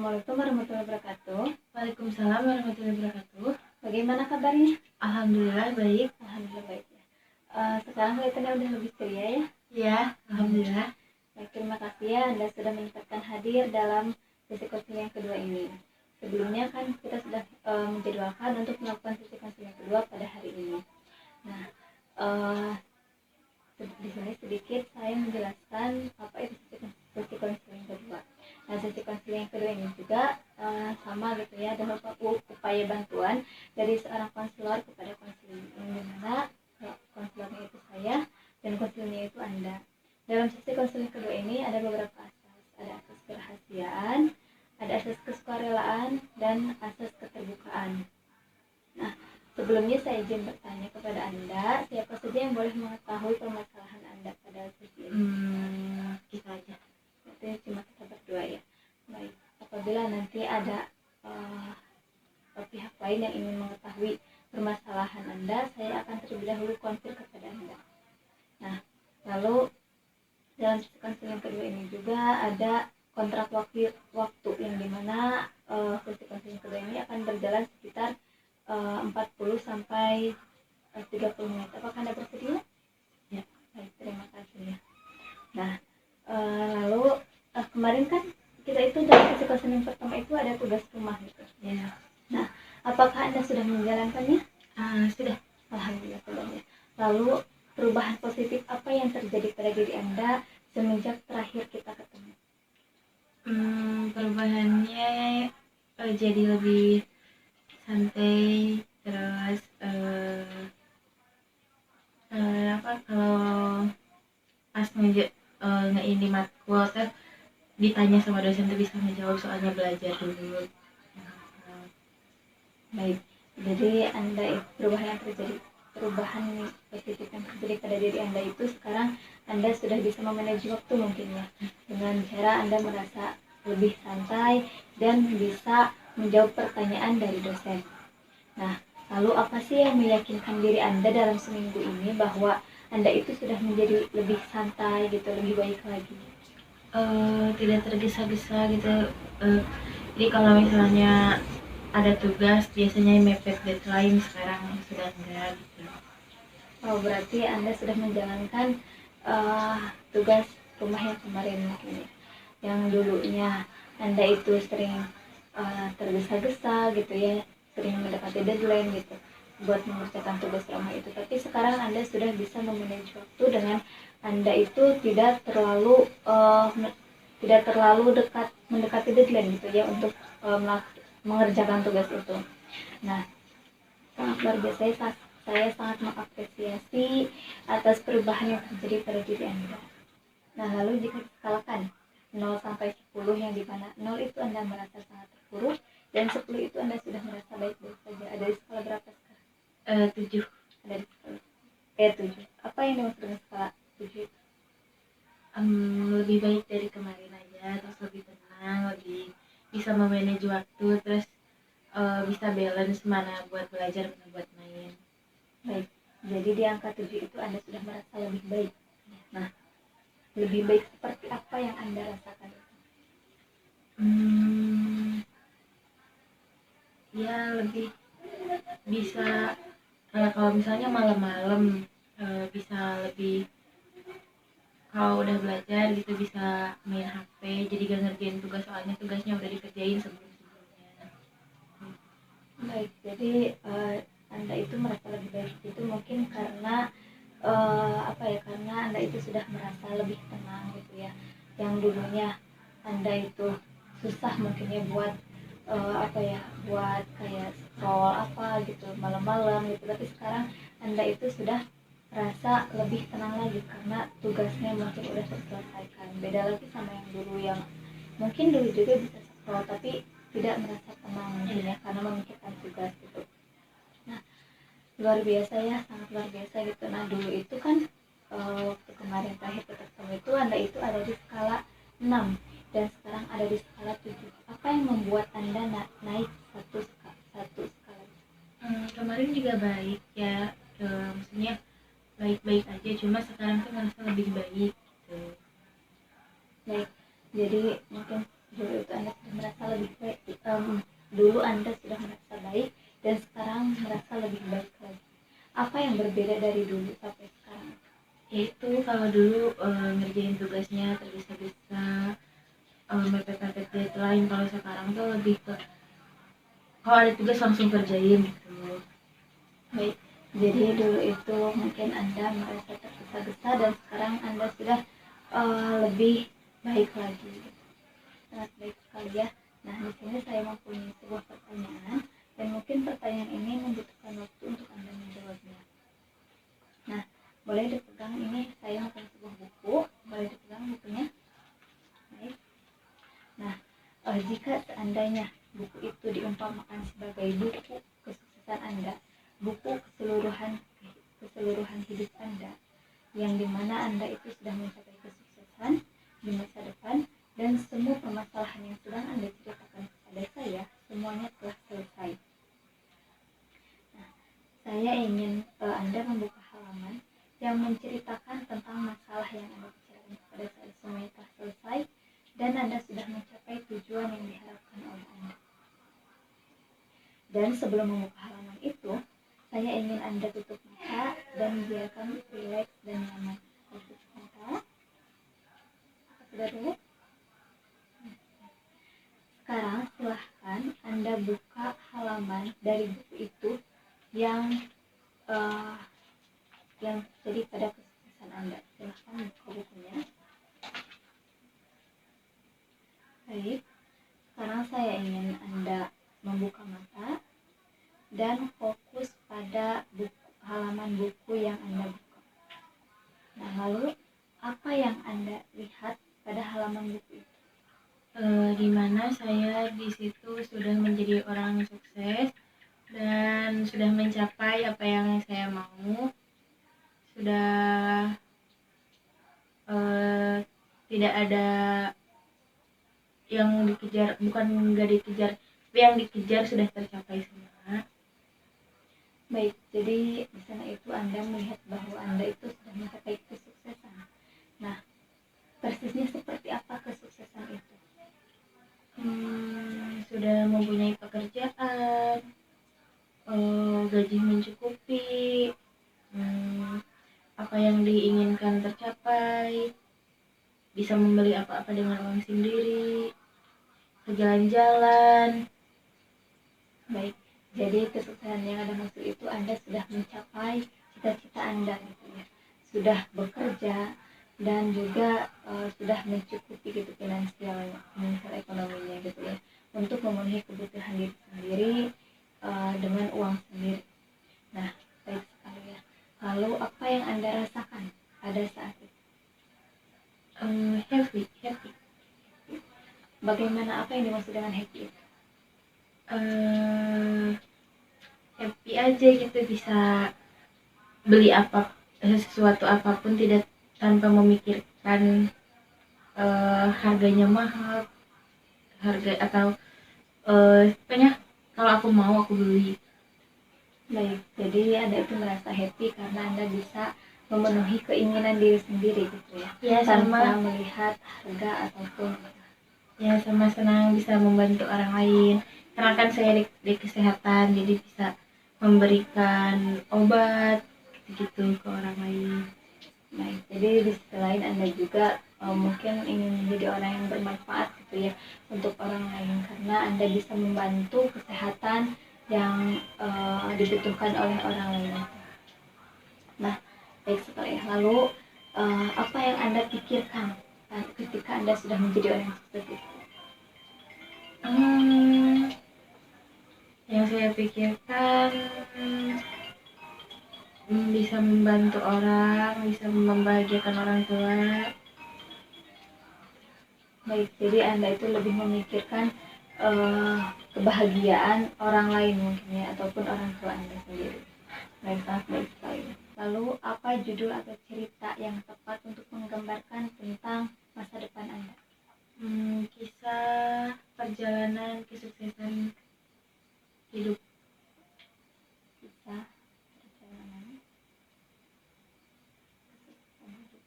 Assalamualaikum warahmatullahi wabarakatuh. Waalaikumsalam warahmatullahi wabarakatuh. Bagaimana kabarnya? Alhamdulillah baik. Alhamdulillah baik ya. Sekarang kelihatannya udah lebih ceria ya. Ya, alhamdulillah. Baik, terima kasih ya Anda sudah menyempatkan hadir dalam sesi konseling yang kedua ini. Sebelumnya kan kita sudah menjadwalkan untuk melakukan sesi konseling yang kedua pada hari ini. Nah, di sini sedikit saya menjelaskan apa itu sesi konseling kedua. Nah, sesi konseling kedua ini juga sama gitu ya, adalah upaya bantuan dari seorang konselor kepada konseling, yang dimana konselornya itu saya dan konselornya itu Anda. Dalam sesi konseling kedua ini ada beberapa asas, ada asas kerahasiaan, ada asas kesukarelaan, dan asas keterbukaan. Nah, sebelumnya saya izin bertanya kepada Anda, siapa saja yang boleh mengetahui permasalahan Anda pada sesi ini? Kita aja. Nanti cuma kita berdua ya. Baik, apabila nanti ada pihak lain yang ingin mengetahui permasalahan Anda, saya akan terlebih dahulu konfir kepada Anda. Nah, lalu dalam sesi konseling kedua ini juga ada kontrak waktu yang dimana sesi konseling kedua ini akan berjalan sekitar 40 sampai 30 menit. Apakah Anda bersedia? Ya. Baik, terima kasih ya. Nah, lalu kemarin kan kita itu dalam sesi konseling pertama itu ada tugas rumah gitu. Ya. Nah, apakah Anda sudah menjalankannya? Sudah. Alhamdulillah sudah ya. Lalu perubahan positif apa yang terjadi pada diri Anda semenjak terakhir kita ketemu? Perubahannya jadi lebih santai, terus kalau pas ngeini matkul ditanya sama dosen tuh bisa ngejawab, soalnya belajar dulu. Baik, jadi Anda perubahan positif yang terjadi pada diri Anda itu sekarang Anda sudah bisa memanage waktu mungkin ya, dengan cara Anda merasa lebih santai dan bisa menjawab pertanyaan dari dosen. Nah, lalu apa sih yang meyakinkan diri Anda dalam seminggu ini bahwa Anda itu sudah menjadi lebih santai gitu, lebih baik lagi? Tidak tergesa-gesa gitu. Jadi kalau misalnya ada tugas biasanya mepet deadline, sekarang sudah enggak gitu. Oh, berarti Anda sudah menjalankan tugas rumah yang kemarin mungkin ya. Yang dulunya Anda itu sering tergesa-gesa gitu ya, sering mendekati deadline gitu buat mengerjakan tugas rumah itu. Tapi sekarang Anda sudah bisa memanage waktu dengan Anda itu tidak terlalu dekat mendekati deadline gitu ya untuk mengerjakan tugas itu. Nah, sangat luar biasa, saya sangat mengapresiasi atas perubahan yang terjadi pada diri Anda. Nah, lalu jika diskalakan 0 sampai 10, yang dimana 0 itu Anda merasa sangat terpuruk dan 10 itu Anda sudah merasa baik-baik saja, ada di skala berapa sekarang? 7. Ada di skala 7. Apa yang dimaksud dengan skala 7? Lebih baik dari kemarin aja, terus lebih tenang, lebih bisa memanage waktu, terus bisa balance mana buat belajar, mana buat main. Baik, jadi di angka 7 itu Anda sudah merasa lebih baik. Nah, lebih baik seperti apa yang Anda rasakan? Ya lebih bisa, kalau misalnya malam-malam bisa lebih, kalau udah belajar gitu bisa main HP, jadi gak ngerjain tugas, soalnya tugasnya udah dikerjain sebelum-sebelumnya. Baik, jadi Anda itu merasa lebih baik itu mungkin karena karena Anda itu sudah merasa lebih tenang gitu ya. Yang dulunya Anda itu susah mungkin ya buat buat kayak scroll apa gitu malam-malam gitu, tapi sekarang Anda itu sudah rasa lebih tenang lagi karena tugasnya mungkin udah terselesaikan. Beda lagi sama yang dulu, yang mungkin dulu juga bisa scroll tapi tidak merasa tenang mungkin ya karena memikirkan tugas gitu. Nah, luar biasa ya, sangat luar biasa gitu. Nah, dulu itu kan waktu kemarin terakhir kita ketemu itu Anda itu ada di skala 6 dan sekarang ada di skala 7. Apa yang membuat Anda naik satu skala? Kemarin juga baik ya, maksudnya baik-baik aja, cuma sekarang tuh ngerasa lebih baik gitu. Baik, jadi mungkin dulu itu Anda sudah merasa lebih dulu Anda sudah merasa baik dan sekarang merasa lebih baik lagi. Apa yang berbeda dari dulu sampai sekarang? Yaitu kalau dulu ngerjain tugasnya tergesa-gesa, mepet-mepet deadline. Kalau sekarang tuh lebih ke kalau ada tugas langsung kerjain gitu. Baik, jadi dulu itu mungkin Anda merasa tergesa-gesa dan sekarang Anda sudah lebih baik lagi. Sangat baik sekali ya. Nah, di sini saya mempunyai sebuah pertanyaan dan mungkin pertanyaan ini membutuhkan waktu untuk Anda menjawabnya. Nah, boleh dipegang, ini saya mempunyai sebuah buku, boleh dipegang bukunya. Baik. Nah, jika seandainya buku itu diumpamakan sebagai buku kesuksesan Anda, buku keseluruhan hidup Anda, yang dimana Anda itu sudah mencapai kesuksesan di masa depan dan semua permasalahan yang sedang Anda ceritakan kepada saya semuanya telah selesai. Nah, saya ingin Anda membuka halaman yang menceritakan tentang masalah yang Anda bicarakan kepada saya semuanya telah selesai dan Anda sudah mencapai tujuan yang diharapkan oleh Anda. Dan sebelum membuka halaman itu, saya ingin Anda tutup mata dan biarkan rileks dan nyaman. Tutup mata. Sudah rileks? Sekarang silahkan Anda buka halaman dari buku itu yang jadi pada kesuksesan Anda. Silahkan buka bukunya. Baik, sekarang saya ingin Anda membuka mata dan fokus pada halaman buku yang Anda buka. Nah, lalu apa yang Anda lihat pada halaman buku itu? Di mana saya di situ sudah menjadi orang sukses dan sudah mencapai apa yang saya mau, sudah tidak ada yang dikejar, bukan nggak dikejar, tapi yang dikejar sudah tercapai semua. Baik, jadi di sana itu Anda melihat bahwa Anda itu sudah mencapai kesuksesan. Nah, persisnya seperti apa kesuksesan itu? Sudah mempunyai pekerjaan, gaji mencukupi, apa yang diinginkan tercapai, bisa membeli apa-apa dengan uang sendiri, jalan-jalan. Baik, jadi kesuksesan yang Anda maksud itu Anda sudah mencapai cita-cita Anda gitu ya, sudah bekerja dan juga sudah mencukupi gitu finansial ekonominya gitu ya, untuk memenuhi kebutuhan diri sendiri dengan uang sendiri. Nah, baik sekali ya. Lalu apa yang Anda rasakan pada saat itu? Happy. Bagaimana, apa yang dimaksud dengan happy itu? Happy aja gitu, bisa beli sesuatu apapun tidak tanpa memikirkan harganya mahal, harga atau pokoknya kalau aku mau aku beli. Baik, jadi Anda itu merasa happy karena Anda bisa memenuhi keinginan diri sendiri gitu ya, Ya, tanpa melihat harga ataupun ya, sama senang bisa membantu orang lain karena kan saya di kesehatan, jadi bisa memberikan obat gitu ke orang lain. Baik, jadi di sisi lain Anda juga mungkin ingin menjadi orang yang bermanfaat gitu ya untuk orang lain karena Anda bisa membantu kesehatan yang dibutuhkan oleh orang lain. Nah, baik sekali. Lalu apa yang Anda pikirkan ketika Anda sudah menjadi orang yang sukses itu? Yang saya pikirkan bisa membantu orang, bisa membahagiakan orang tua. Baik, jadi Anda itu lebih memikirkan kebahagiaan orang lain mungkin ya, ataupun orang tua Anda sendiri. Baik, sangat baik sekali. Lalu apa judul atau cerita yang tepat untuk menggambarkan tentang masa depan Anda? Kisah perjalanan kesuksesan hidup. Kisah perjalanan kesuksesan hidup.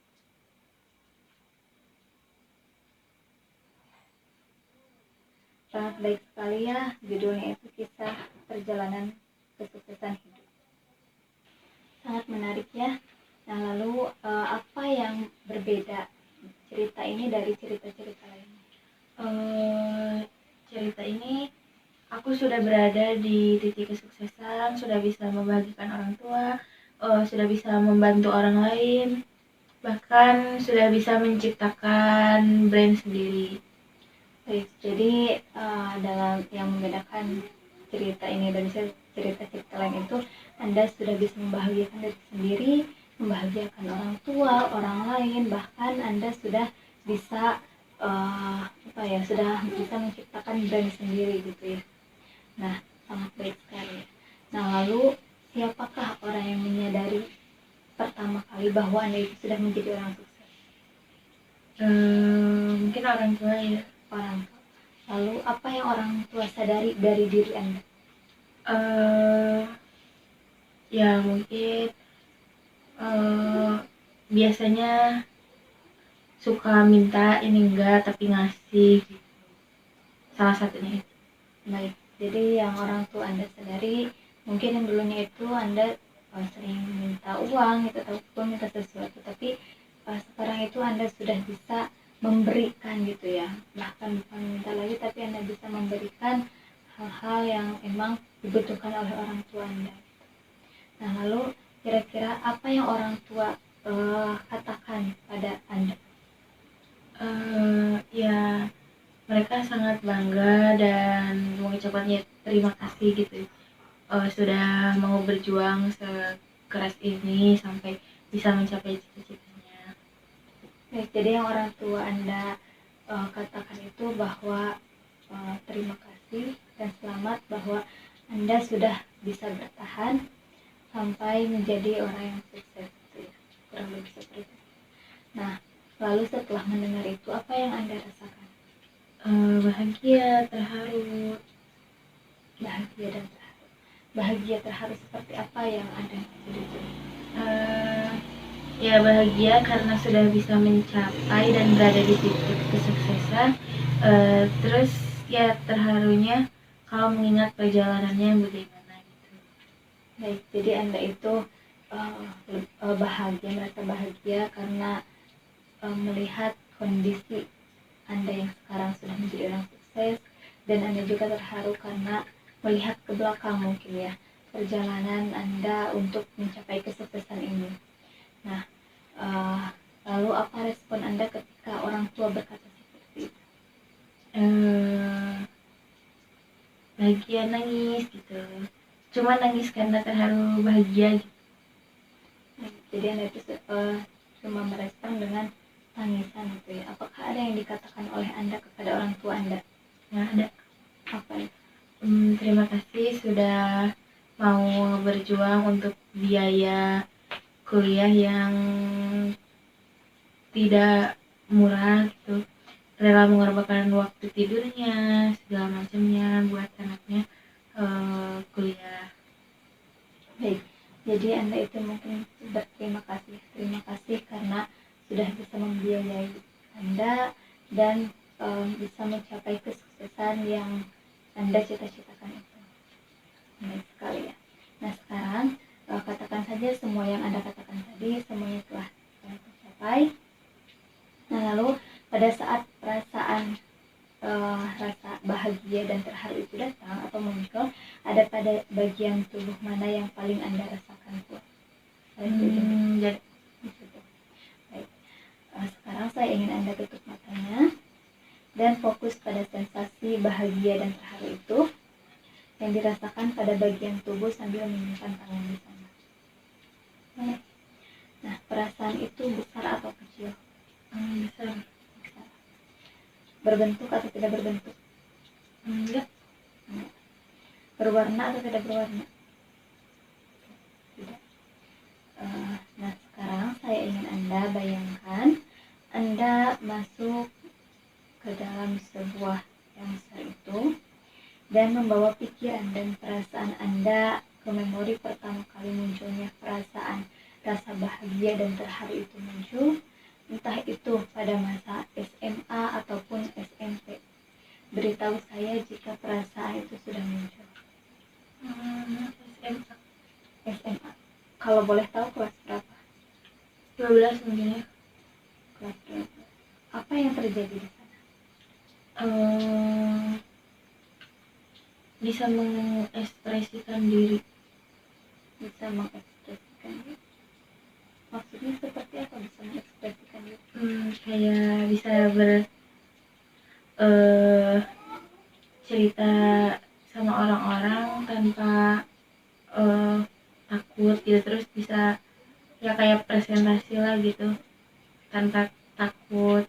Sangat baik sekali ya, judulnya itu kisah perjalanan kesuksesan hidup. Sangat menarik ya. Nah lalu apa yang berbeda cerita ini dari cerita-cerita lainnya? Cerita ini aku sudah berada di titik kesuksesan, sudah bisa membahagiakan orang tua, sudah bisa membantu orang lain, bahkan sudah bisa menciptakan brand sendiri. Baik, jadi dalam yang membedakan cerita ini dari cerita-cerita lain itu Anda sudah bisa membahagiakan diri sendiri, membahagiakan orang tua, orang lain, bahkan Anda sudah bisa sudah bisa menciptakan brand sendiri gitu ya. Nah, sangat baik sekali. Nah, lalu siapakah orang yang menyadari pertama kali bahwa Anda itu sudah menjadi orang sukses? Mungkin orang tua ya. Orang tua. Lalu apa yang orang tua sadari dari diri Anda? Ya mungkin biasanya suka minta ini enggak tapi ngasih gitu. Salah satunya itu. Baik, jadi yang orang tua Anda sadari mungkin yang dulunya itu Anda sering minta uang gitu ataupun minta sesuatu, tapi sekarang itu Anda sudah bisa memberikan gitu ya, bahkan bukan minta lagi tapi Anda bisa memberikan hal-hal yang emang dibutuhkan oleh orang tua Anda. Nah lalu kira-kira apa yang orang tua katakan pada Anda? Ya mereka sangat bangga dan mengucapkan terima kasih gitu, sudah mau berjuang sekeras ini sampai bisa mencapai cita-citanya. Baik, jadi yang orang tua Anda katakan itu bahwa terima kasih dan selamat bahwa Anda sudah bisa bertahan sampai menjadi orang yang sukses gitu ya, kurang lebih seperti itu. Nah lalu setelah mendengar itu apa yang Anda rasakan? Bahagia, terharu. Bahagia dan terharu. Bahagia terharu seperti apa yang Anda sedikit? Ya bahagia karena sudah bisa mencapai dan berada di titik kesuksesan. Terus ya terharunya kalau mengingat perjalanannya bagaimana gitu. Baik, jadi Anda itu bahagia, merasa bahagia karena melihat kondisi Anda yang sekarang sudah menjadi orang sukses, dan Anda juga terharu karena melihat ke belakang mungkin ya perjalanan Anda untuk mencapai kesuksesan ini. Nah, lalu apa respon Anda ketika orang tua berkata seperti itu? Bahagia, nangis gitu, cuma nangis karena terharu bahagia gitu. Jadi Anda itu cuma merespon dengan tangisan gitu ya. Apakah ada yang dikatakan oleh Anda kepada orang tua Anda? Nggak ada. Apa itu? Terima kasih sudah mau berjuang untuk biaya kuliah yang tidak murah gitu, rela mengorbankan waktu tidurnya segala macamnya buat anaknya kuliah. Baik, jadi Anda itu mungkin berterima kasih, terima kasih karena sudah bisa membiayai Anda dan bisa mencapai kesuksesan yang Anda cita-citakan itu. Baik sekali ya. Nah sekarang katakan saja semua yang Anda katakan tadi semuanya telah tercapai. Nah lalu pada saat perasaan rasa bahagia dan terharu itu datang atau muncul, ada pada bagian tubuh mana yang paling Anda rasakan kuat? Jadi Baik. Sekarang saya ingin Anda tutup matanya dan fokus pada sensasi bahagia dan terharu itu yang dirasakan pada bagian tubuh sambil menyimpan tangan di sana. Nah, perasaan itu besar atau kecil? besar. Berbentuk atau tidak berbentuk? Enggak. Berwarna atau tidak berwarna? Tidak. Nah sekarang saya ingin Anda bayangkan Anda masuk ke dalam sebuah yang besar itu dan membawa pikiran dan perasaan Anda ke memori pertama kali munculnya perasaan rasa bahagia dan terharu itu muncul, entah itu pada masa SMA ataupun SMP. beritahu saya jika perasaan itu sudah muncul. SMA SMA. Kalau boleh tahu kelas berapa? 12 mungkin ya. Kelas berapa? Apa yang terjadi di sana? Bisa mengekspresikan diri. Bisa mengekspresikan diri. Maksudnya seperti apa bisa mengekspresikan diri? Kayak bisa cerita sama orang-orang tanpa takut gitu, terus bisa ya kayak presentasi lah gitu tanpa takut.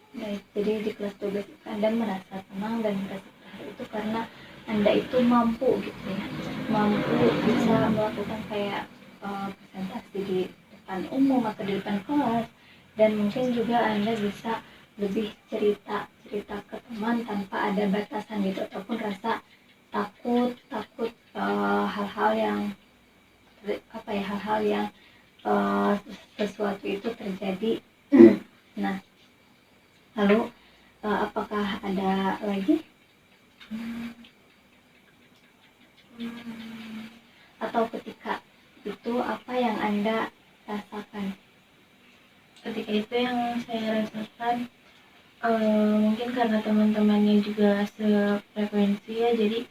Baik, jadi di kelas 12 itu Anda merasa tenang dan merasa terharu itu karena Anda itu mampu gitu ya, mampu bisa melakukan kayak presentasi di depan umum atau di depan kelas, dan mungkin juga Anda bisa lebih cerita ke teman tanpa ada batasan gitu, ataupun rasa takut hal-hal yang hal-hal yang sesuatu itu terjadi. Nah, lalu apakah ada lagi atau ketika itu apa yang Anda rasakan? Ketika itu yang saya rasakan mungkin karena teman-temannya juga sefrekuensi ya, jadi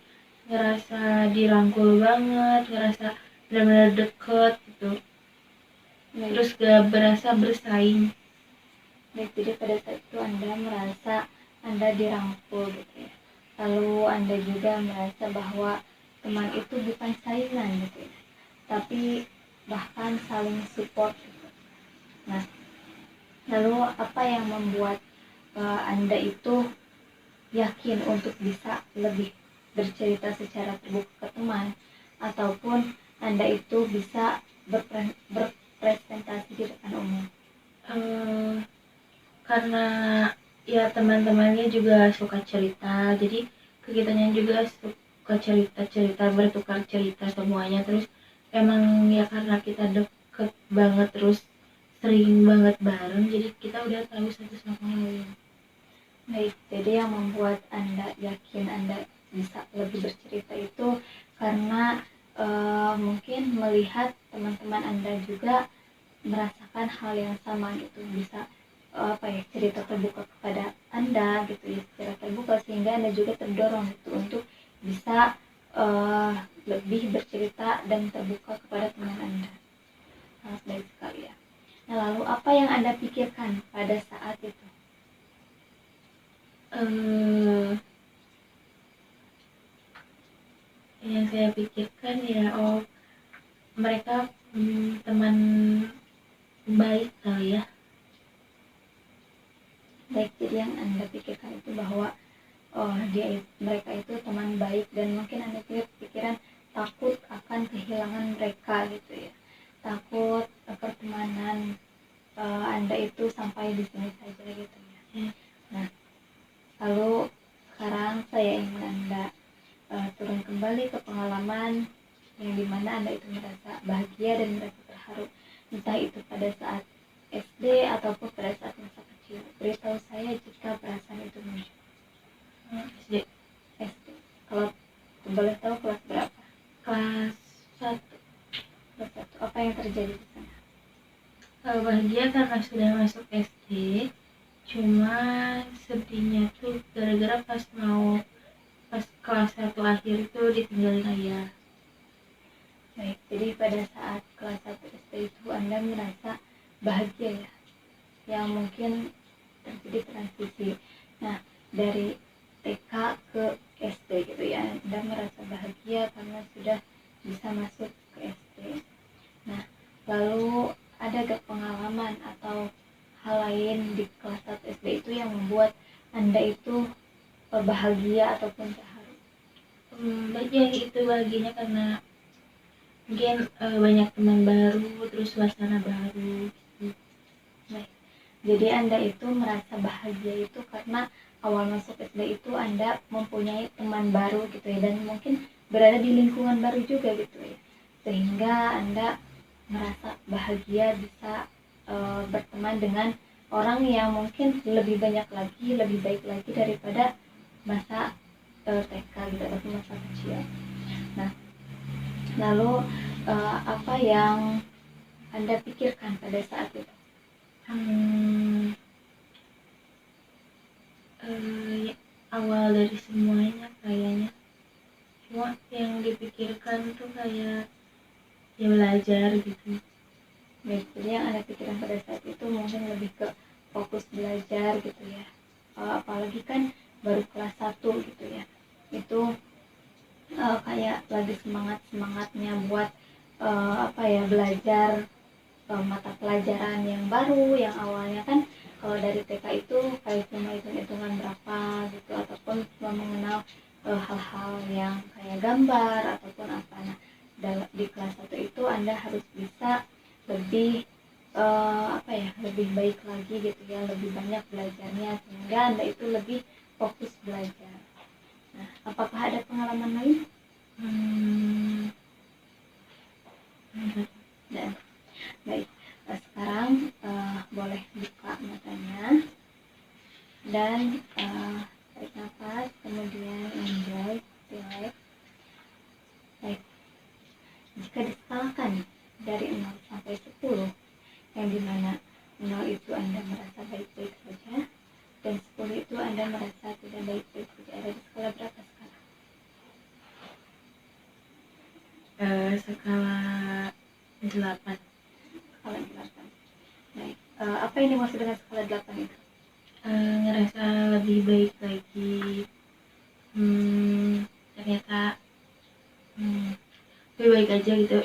ngerasa dirangkul banget, ngerasa benar-benar deket gitu. Baik. Terus gak berasa bersaing. Baik, jadi pada saat itu Anda merasa Anda dirangkul gitu ya, lalu Anda juga merasa bahwa teman itu bukan saingan gitu ya, tapi bahkan saling support gitu. Nah, lalu apa yang membuat Anda itu yakin untuk bisa lebih bercerita secara terbuka ke teman, ataupun Anda itu bisa berpresentasi di depan umum? Karena ya teman-temannya juga suka cerita, jadi kitanya juga suka cerita, bertukar cerita semuanya. Terus emang ya karena kita deket banget, terus sering banget bareng, jadi kita udah tahu satu sama lain. Baik, jadi yang membuat Anda yakin Anda bisa lebih bercerita itu karena mungkin melihat teman-teman Anda juga merasakan hal yang sama gitu, bisa cerita terbuka kepada Anda gitu ya, secara terbuka, sehingga Anda juga terdorong gitu untuk bisa lebih bercerita dan terbuka kepada teman Anda. Sangat baik sekali ya. Nah, lalu apa yang Anda pikirkan pada saat itu? Yang saya pikirkan ya, mereka teman baik kali ya. Baik, jadi yang Anda pikirkan itu bahwa mereka itu teman baik, dan mungkin Anda pikiran takut akan kehilangan mereka gitu ya, takut pertemanan Anda itu sampai di sini saja gitu ya. Nah, lalu sekarang saya ingin Anda turun kembali ke pengalaman yang dimana Anda itu merasa bahagia dan merasa terharu, entah itu pada saat SD ataupun pada saat masa kecil. Beritahu saya jika perasaan itu muncul. SD. Kalau boleh tahu kelas berapa? Kelas 1. Kelas 1. Apa yang terjadi di sana? Bahagia karena sudah masuk SD, cuma sedihnya tuh gara-gara pas kelas 1 akhir itu ditinggalin ayah. Baik, jadi pada saat kelas 1 SD itu Anda merasa bahagia ya, yang mungkin terjadi transisi. Nah, dari TK ke SD gitu ya, Anda merasa bahagia karena sudah bisa masuk ke SD. Nah, lalu ada gak pengalaman atau hal lain di kelas 1 SD itu yang membuat Anda itu bahagia ataupun terharu? Ya itu bahagianya karena mungkin banyak teman baru, terus suasana baru gitu. Baik, jadi Anda itu merasa bahagia itu karena awal masuk SD itu Anda mempunyai teman baru gitu ya, dan mungkin berada di lingkungan baru juga gitu ya, sehingga Anda merasa bahagia bisa berteman dengan orang yang mungkin lebih banyak lagi, lebih baik lagi daripada masa TK gitu ataupun masa kecil. Nah, lalu apa yang Anda pikirkan pada saat itu? Ya, awal dari semuanya kayaknya cuma yang dipikirkan tuh kayak ya belajar gitu. Baik, jadi yang Anda pikirkan pada saat itu mungkin lebih ke fokus belajar gitu ya. Apalagi kan baru kelas 1 gitu ya. Itu kayak lagi semangatnya buat apa ya, belajar mata pelajaran yang baru, yang awalnya kan kalau dari TK itu kayak cuma hitung-hitungan berapa gitu ataupun cuma mengenal hal-hal yang kayak gambar ataupun apa. Nah, di kelas 1 itu Anda harus bisa lebih apa ya, lebih baik lagi gitu ya, lebih banyak belajarnya sehingga Anda itu lebih fokus belajar. Nah, apakah ada pengalaman lain? Dan baik, sekarang boleh buka matanya dan tarik nafas, kemudian enjoy, relax. Baik, jika diskalakan dari 0 sampai 10, yang dimana 0 itu Anda merasa baik-baik saja dan 10 itu Anda merasa tidak baik-baik saja, ada di skala berapa sekarang? Skala 8. Skala 8. Baik, apa yang dimaksud dengan skala 8 itu? Ngerasa lebih baik lagi. Ternyata lebih baik aja gitu.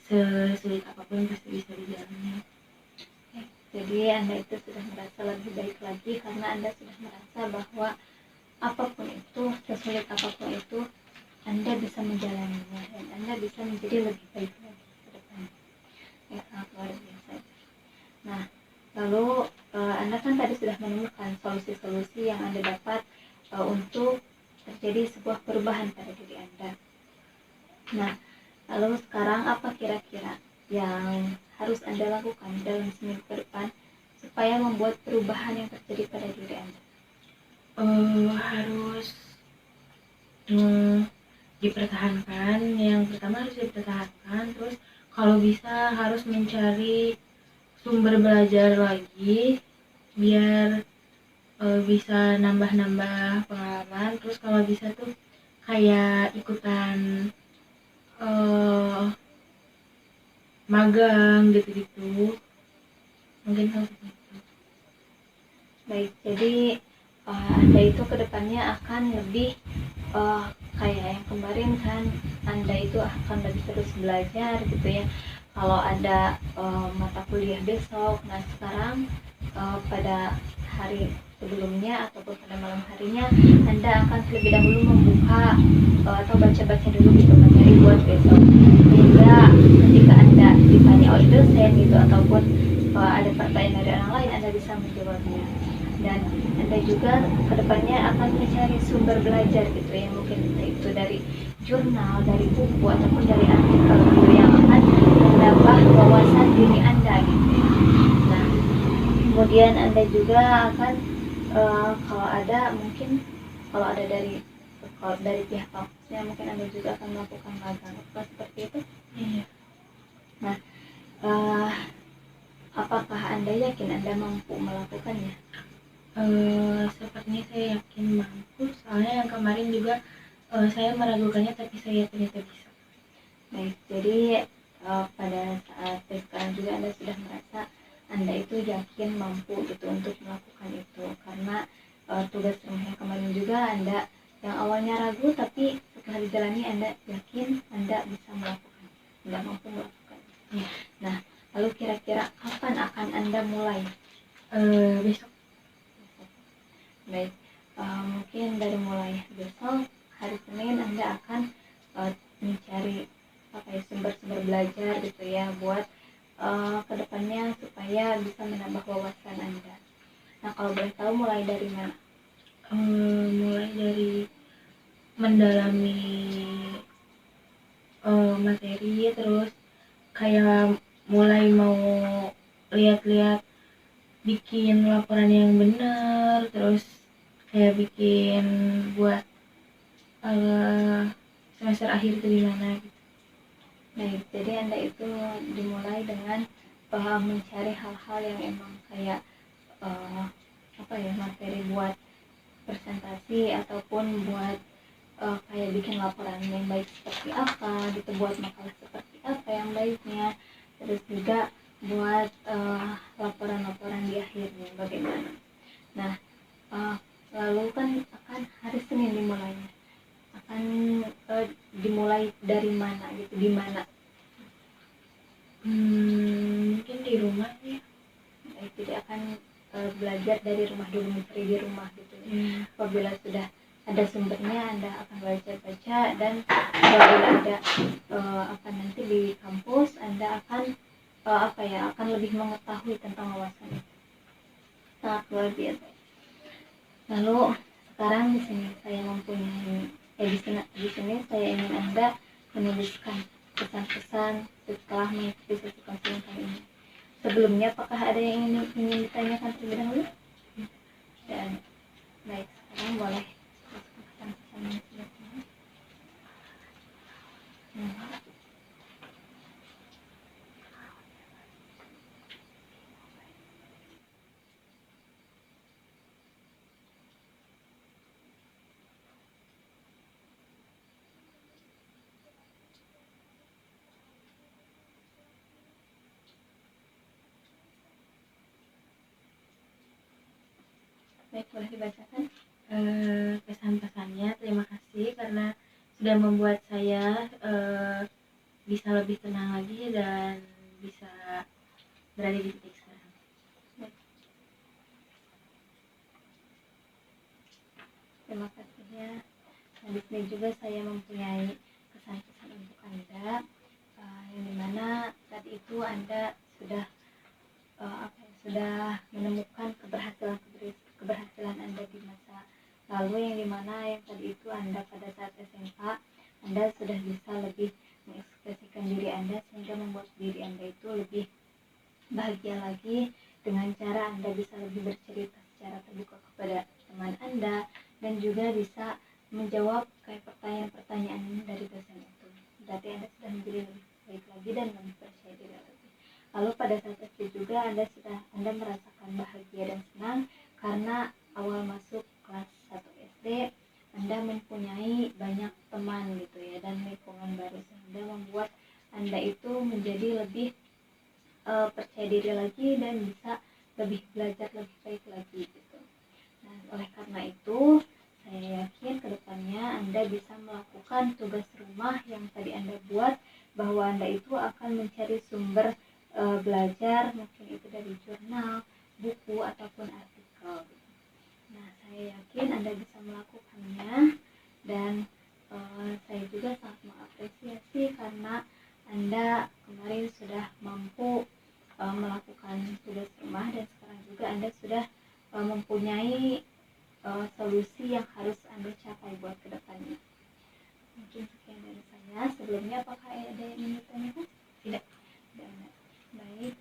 Sesulit apapun pasti bisa dijalani. Jadi Anda itu sudah merasa lebih baik lagi karena Anda sudah merasa bahwa apapun itu, sesulit apapun itu, Anda bisa menjalaninya dan Anda bisa menjadi lebih baik lagi ke depannya. Ya, sangat luar biasa. Nah, lalu Anda kan tadi sudah menemukan solusi-solusi yang Anda dapat untuk terjadi sebuah perubahan pada diri Anda. Nah, lalu sekarang apa kira-kira yang harus Anda lakukan dalam seminggu ke depan supaya membuat perubahan yang terjadi pada diri Anda? Harus dipertahankan. Yang pertama harus dipertahankan, terus kalau bisa harus mencari sumber belajar lagi biar bisa nambah-nambah pengalaman. Terus kalau bisa tuh kayak ikutan magang gitu-gitu, mungkin harus gitu. Baik, jadi Anda itu kedepannya akan lebih kayak yang kemarin kan, Anda itu akan lebih terus belajar gitu ya. Kalau ada mata kuliah besok, nah sekarang pada hari sebelumnya ataupun pada malam harinya Anda akan terlebih dahulu membuka atau baca-baca dulu gitu materi buat besok, sehingga ketika Anda ditanya oleh dosen gitu ataupun ada pertanyaan dari orang lain, Anda bisa menjawabnya. Dan Anda juga kedepannya akan mencari sumber belajar gitu ya, mungkin itu dari jurnal, dari buku ataupun dari artikel gitu yang akan menambah wawasan diri Anda gitu ya. Nah, kemudian Anda juga akan kalau ada mungkin kalau ada dari pihak kampusnya mungkin Anda juga akan melakukan magang, apa seperti itu? Iya. Nah, apakah Anda yakin Anda mampu melakukannya? Sepertinya saya yakin mampu, soalnya yang kemarin juga saya meragukannya tapi saya ternyata bisa. Baik, jadi pada saat sekarang juga Anda sudah merasa Anda itu yakin mampu gitu untuk melakukan itu, karena tugas rumah yang kemarin juga Anda yang awalnya ragu tapi setelah dijalani Anda yakin Anda bisa melakukan, Anda mampu melakukan. Nah, lalu kira-kira kapan akan Anda mulai? Besok. Baik, mungkin dari mulai besok hari Senin Anda akan mencari sumber-sumber belajar gitu ya buat kedepannya supaya bisa menambah wawasan Anda. Nah, kalau boleh tahu mulai dari mana? Mulai dari mendalami materi, terus kayak mulai mau lihat-lihat bikin laporan yang benar, terus kayak bikin buat semester akhir itu gimana gitu. Baik, jadi Anda itu dimulai dengan mencari hal-hal yang emang kayak eh, apa ya, materi buat presentasi ataupun buat kayak bikin laporan yang baik seperti apa gitu, buat makalah seperti apa yang baiknya, terus juga buat laporan-laporan di akhirnya bagaimana. Nah, eh, lalu kan akan hari Senin dimulainya, akan dimulai dari mana gitu, di mana? Mungkin di rumah ya. Jadi akan belajar dari rumah dulu, mencari di rumah gitu. Apabila sudah ada sumbernya, Anda akan belajar baca, dan apabila ada nanti di kampus, Anda akan akan lebih mengetahui tentang wawasan itu. Sangat luar biasa. Lalu sekarang di sini saya mempunyai di sini saya ingin Anda menuliskan pesan-pesan setelah mengikuti sesi konseling kali ini. Sebelumnya, apakah ada yang ingin ditanyakan terlebih dahulu? Dan baik, sekarang boleh pesan-pesan yang sudah punya. Baik, boleh dibacakan. Pesan-pesannya, terima kasih karena sudah membuat saya bisa lebih tenang lagi dan bisa berada di titik sekarang. Baik. Terima kasih ya. Nah, di sini juga saya mempunyai pesan-pesan untuk Anda, yang dimana tadi itu Anda sudah sudah menemukan keberhasilan Anda di masa lalu, yang dimana yang tadi itu Anda pada saat SMA Anda sudah bisa lebih mengekspresikan diri Anda sehingga membuat diri Anda itu lebih bahagia lagi dengan cara Anda bisa lebih bercerita secara terbuka kepada teman Anda, dan juga bisa menjawab kayak pertanyaan-pertanyaan dari dosen itu. Berarti Anda sudah menjadi lebih baik lagi dan lebih percaya diri lagi. Lalu pada saat SD juga Anda merasakan bahagia dan senang karena awal masuk kelas 1 SD Anda mempunyai banyak teman gitu ya, dan lingkungan baru, sehingga membuat Anda itu menjadi lebih percaya diri lagi dan bisa lebih belajar lebih baik lagi gitu. Nah, oleh karena itu saya yakin kedepannya Anda bisa melakukan tugas rumah yang tadi Anda buat, bahwa Anda itu akan mencari sumber belajar, mungkin itu dari jurnal, buku, ataupun artikel. Nah, saya yakin Anda bisa melakukannya, dan saya juga sangat mengapresiasi karena Anda kemarin sudah mampu melakukan tugas rumah, dan sekarang juga Anda sudah mempunyai solusi yang harus Anda capai buat kedepannya. Mungkin sekian dari saya. Sebelumnya apakah ada yang ingin ditanyakan? Tidak. Tidak. Baik,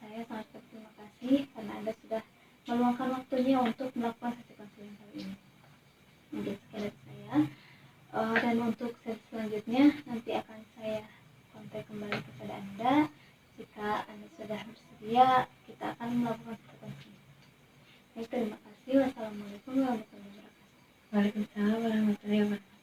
saya sangat berterima kasih karena Anda sudah meluangkan waktunya untuk melakukan sesi konseling kali ini. Mungkin sekian dari saya. Dan untuk sesi selanjutnya nanti akan saya kontak kembali kepada Anda. Jika Anda sudah bersedia, kita akan melakukan sesi konseling. Baik, terima kasih. Wassalamualaikum warahmatullahi wabarakatuh. Waalaikumsalam warahmatullahi wabarakatuh.